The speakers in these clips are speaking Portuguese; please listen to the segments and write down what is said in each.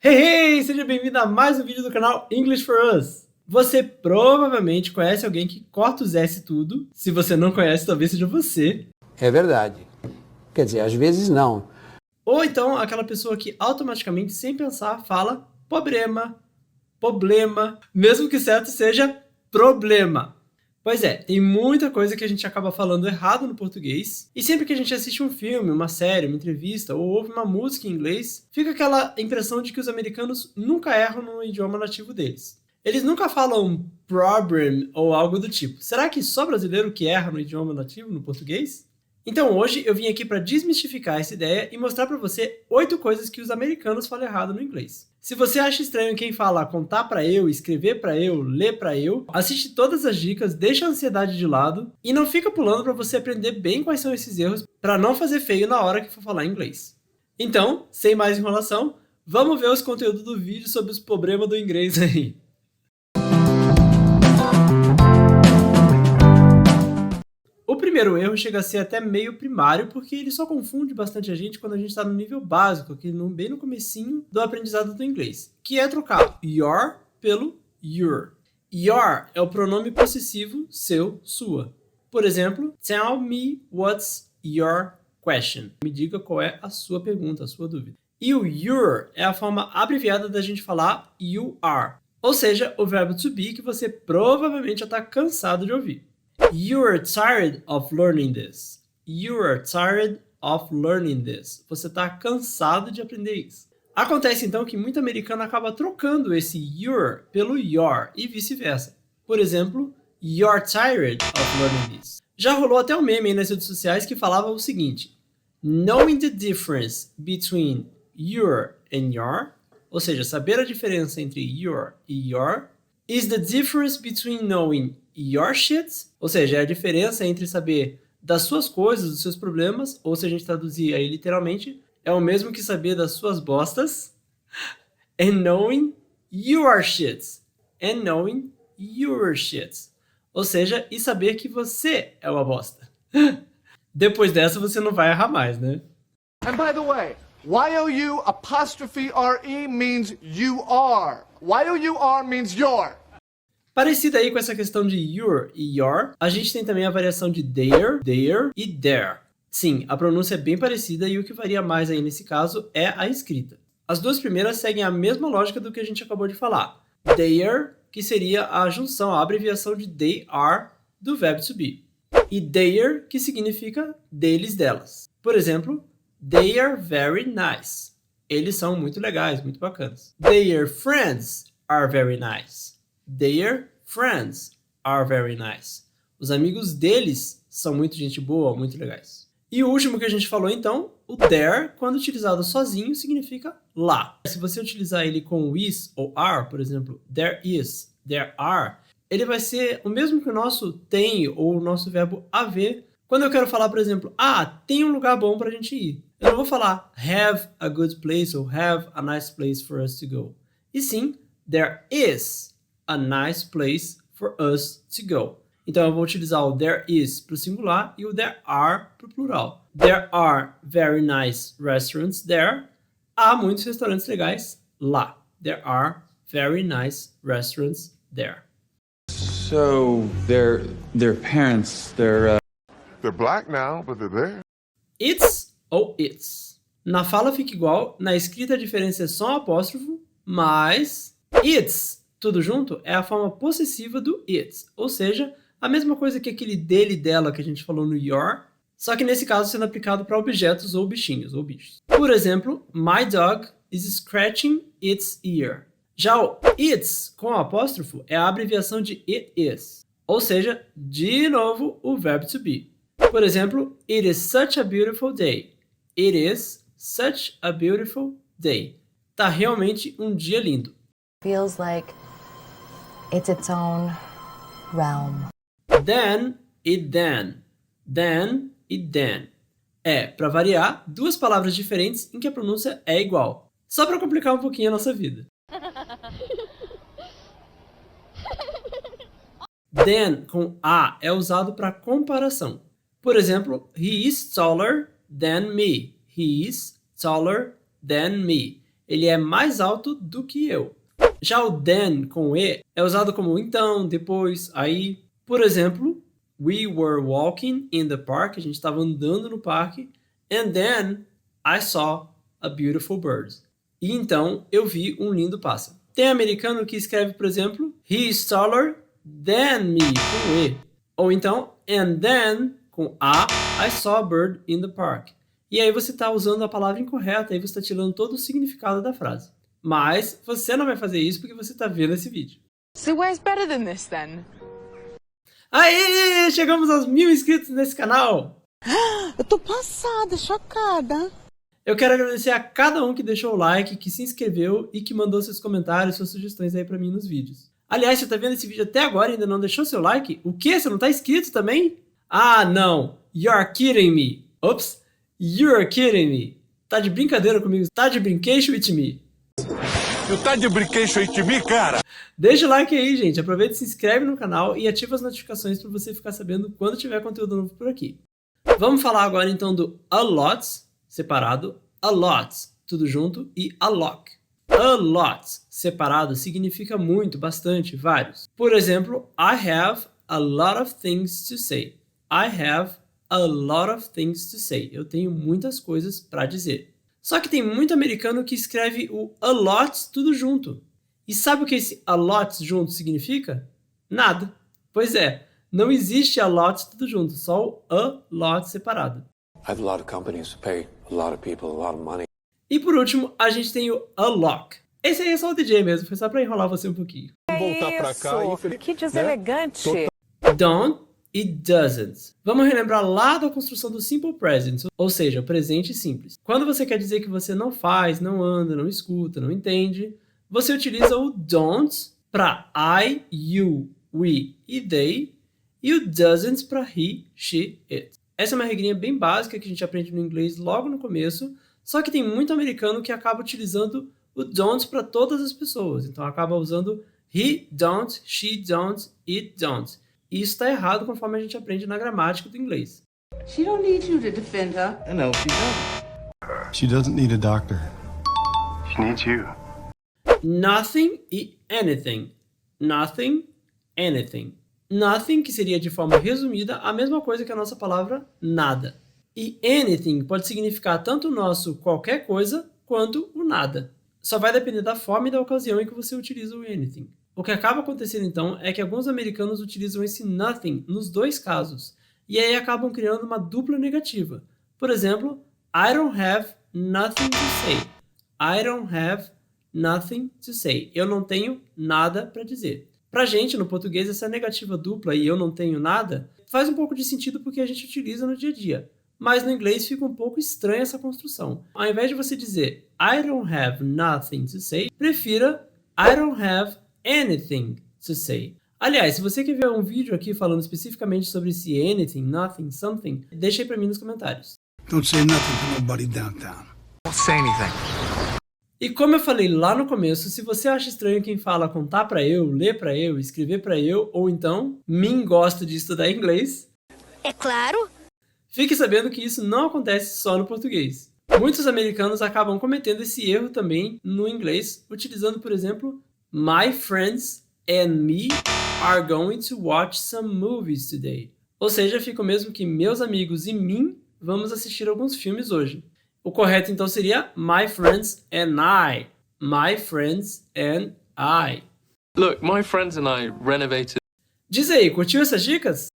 Hey, hey! Seja bem-vindo a mais um vídeo do canal English for Us. Você provavelmente conhece alguém que corta os S tudo. Se você não conhece, talvez seja você. É verdade. Quer dizer, às vezes não. Ou então aquela pessoa que automaticamente, sem pensar, fala problema, problema, mesmo que certo seja problema. Pois é, tem muita coisa que a gente acaba falando errado no português, e sempre que a gente assiste um filme, uma série, uma entrevista, ou ouve uma música em inglês, fica aquela impressão de que os americanos nunca erram no idioma nativo deles. Eles nunca falam problem ou algo do tipo. Será que só brasileiro que erra no idioma nativo, no português? Então hoje eu vim aqui para desmistificar essa ideia e mostrar para você 8 coisas que os americanos falam errado no inglês. Se você acha estranho quem fala contar para eu, escrever para eu, ler para eu, assiste todas as dicas, deixa a ansiedade de lado e não fica pulando para você aprender bem quais são esses erros para não fazer feio na hora que for falar inglês. Então, sem mais enrolação, vamos ver os conteúdos do vídeo sobre os problemas do inglês aí. O primeiro erro chega a ser até meio primário, porque ele só confunde bastante a gente quando a gente está no nível básico, aqui bem no comecinho do aprendizado do inglês, que é trocar your pelo your. Your é o pronome possessivo seu, sua. Por exemplo, tell me what's your question. Me diga qual é a sua pergunta, a sua dúvida. E o your é a forma abreviada da gente falar you are, ou seja, o verbo to be que você provavelmente já está cansado de ouvir. You're tired of learning this. You're tired of learning this. Você está cansado de aprender isso. Acontece então que muito americano acaba trocando esse you're pelo your e vice-versa. Por exemplo, you're tired of learning this. Já rolou até um meme aí nas redes sociais que falava o seguinte: knowing the difference between your and your, ou seja, saber a diferença entre your e your, is the difference between knowing your shit, ou seja, é a diferença entre saber das suas coisas, dos seus problemas, ou se a gente traduzir aí literalmente, é o mesmo que saber das suas bostas, and knowing your shit, and knowing your shit, ou seja, e saber que você é uma bosta. Depois dessa você não vai errar mais, né? And by the way, Y-O-U''RE means you are. Y-O-U-R means your. Parecido aí com essa questão de your e your, a gente tem também a variação de their e their. Sim, a pronúncia é bem parecida e o que varia mais aí nesse caso é a escrita. As duas primeiras seguem a mesma lógica do que a gente acabou de falar. Their, que seria a junção, a abreviação de they are do verbo to be. E their, que significa deles, delas. Por exemplo, they are very nice. Eles são muito legais, muito bacanas. Their friends are very nice. Their friends are very nice. Os amigos deles são muito gente boa, muito legais. E o último que a gente falou então, o there, quando utilizado sozinho, significa lá. Se você utilizar ele com is ou are, por exemplo, there is, there are, ele vai ser o mesmo que o nosso tem ou o nosso verbo haver. Quando eu quero falar, por exemplo, tem um lugar bom para a gente ir. Eu não vou falar have a good place ou have a nice place for us to go. E sim, there is a nice place for us to go. Então eu vou utilizar o there is para o singular e o there are para o plural. There are very nice restaurants there. Há muitos restaurantes legais lá. There are very nice restaurants there. So their parents, they're black now, but they're there. It's ou it's. Na fala fica igual, na escrita a diferença é só um apóstrofo, mas it's tudo junto é a forma possessiva do it, ou seja, a mesma coisa que aquele dele e dela que a gente falou no your, só que nesse caso sendo aplicado para objetos ou bichinhos ou bichos. Por exemplo, my dog is scratching its ear. Já o it's com apóstrofo é a abreviação de it is, ou seja, de novo o verbo to be. Por exemplo, it is such a beautiful day. It is such a beautiful day. Tá realmente um dia lindo. Feels like it's its own realm. Then e then. Then e then. É, para variar, duas palavras diferentes em que a pronúncia é igual. Só para complicar um pouquinho a nossa vida. Then com a é usado para comparação. Por exemplo, he is taller than me. He is taller than me. ele é mais alto do que eu. Já o then com E é usado como então, depois, aí. Por exemplo, we were walking in the park, a gente estava andando no parque, and then I saw a beautiful bird. E então eu vi um lindo pássaro. Tem americano que escreve, por exemplo, he is taller than me, com E. Ou então, and then, com A, I saw a bird in the park. E aí você está usando a palavra incorreta e você está tirando todo o significado da frase. Mas você não vai fazer isso porque você está vendo esse vídeo. So where's better than this then? Aê! Chegamos aos 1000 inscritos nesse canal! Eu tô passada, chocada. Eu quero agradecer a cada um que deixou o like, que se inscreveu e que mandou seus comentários, suas sugestões aí pra mim nos vídeos. Aliás, se você tá vendo esse vídeo até agora e ainda não deixou seu like, o quê? Você não tá inscrito também? Ah, não! You're kidding me! Ops! You're kidding me! Tá de brincadeira comigo? Tá de brincation with me? Tu tá de brincation with me, cara? Deixa o like aí, gente. Aproveita e se inscreve no canal e ativa as notificações para você ficar sabendo quando tiver conteúdo novo por aqui. Vamos falar agora então do a lot, separado, a lot, tudo junto, e a lock. A lot, separado, significa muito, bastante, vários. Por exemplo, I have a lot of things to say. I have a lot of things to say. Eu tenho muitas coisas para dizer. Só que tem muito americano que escreve o a lot tudo junto. E sabe o que esse a lot junto significa? Nada. Pois é, não existe a lot tudo junto, só o a lot separado. I have a lot of companies to pay a lot of people a lot of money. E por último, a gente tem o a lock. Esse aí é só o DJ mesmo, foi só pra enrolar você um pouquinho. Voltar pra cá e Que deselegante. Don't e doesn't. Vamos relembrar lá da construção do simple present, ou seja, o presente simples. Quando você quer dizer que você não faz, não anda, não escuta, não entende, você utiliza o don't para I, you, we e they, e o doesn't para he, she, it. Essa é uma regrinha bem básica que a gente aprende no inglês logo no começo, só que tem muito americano que acaba utilizando o don't para todas as pessoas. Então acaba usando he don't, she don't, it don't. E isso está errado conforme a gente aprende na gramática do inglês. She don't need you to defend her. No, she doesn't. She doesn't need a doctor. She needs you. Nothing e anything. Nothing, anything. Nothing, que seria de forma resumida a mesma coisa que a nossa palavra nada. E anything pode significar tanto o nosso qualquer coisa quanto o nada. Só vai depender da forma e da ocasião em que você utiliza o anything. O que acaba acontecendo então é que alguns americanos utilizam esse nothing nos dois casos, e aí acabam criando uma dupla negativa. Por exemplo, I don't have nothing to say. I don't have nothing to say. Eu não tenho nada para dizer. Pra gente, no português, essa negativa dupla e eu não tenho nada faz um pouco de sentido porque a gente utiliza no dia a dia. Mas no inglês fica um pouco estranha essa construção. Ao invés de você dizer I don't have nothing to say, prefira I don't have anything to say. Aliás, se você quer ver um vídeo aqui falando especificamente sobre esse anything, nothing, something, deixa aí pra mim nos comentários. Don't say nothing to nobody downtown. Don't say anything. E como eu falei lá no começo, se você acha estranho quem fala contar pra eu, ler pra eu, escrever pra eu, ou então, mim gosto de estudar inglês, É claro. fique sabendo que isso não acontece só no português. Muitos americanos acabam cometendo esse erro também no inglês, utilizando, por exemplo, My friends and me are going to watch some movies today. Ou seja, fica o mesmo que meus amigos e mim vamos assistir alguns filmes hoje. O correto então seria My friends and I. My friends and I. Look, my friends and I renovated. Diz aí, curtiu essas dicas?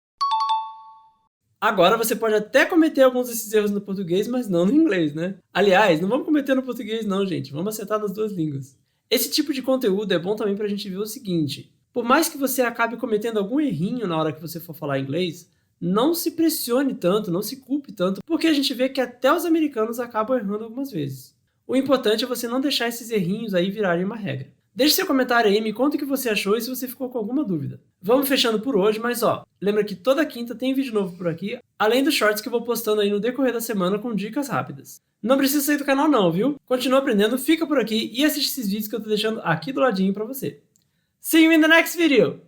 Agora você pode até cometer alguns desses erros no português, mas não no inglês, né? Aliás, não vamos cometer no português não, gente. Vamos acertar nas duas línguas. Esse tipo de conteúdo é bom também pra gente ver o seguinte. Por mais que você acabe cometendo algum errinho na hora que você for falar inglês, não se pressione tanto, não se culpe tanto, porque a gente vê que até os americanos acabam errando algumas vezes. O importante é você não deixar esses errinhos aí virarem uma regra. Deixe seu comentário aí, me conta o que você achou e se você ficou com alguma dúvida. Vamos fechando por hoje, mas lembra que toda quinta tem vídeo novo por aqui, além dos shorts que eu vou postando aí no decorrer da semana com dicas rápidas. Não precisa sair do canal não, viu? Continua aprendendo, fica por aqui e assiste esses vídeos que eu tô deixando aqui do ladinho pra você. See you in the next video!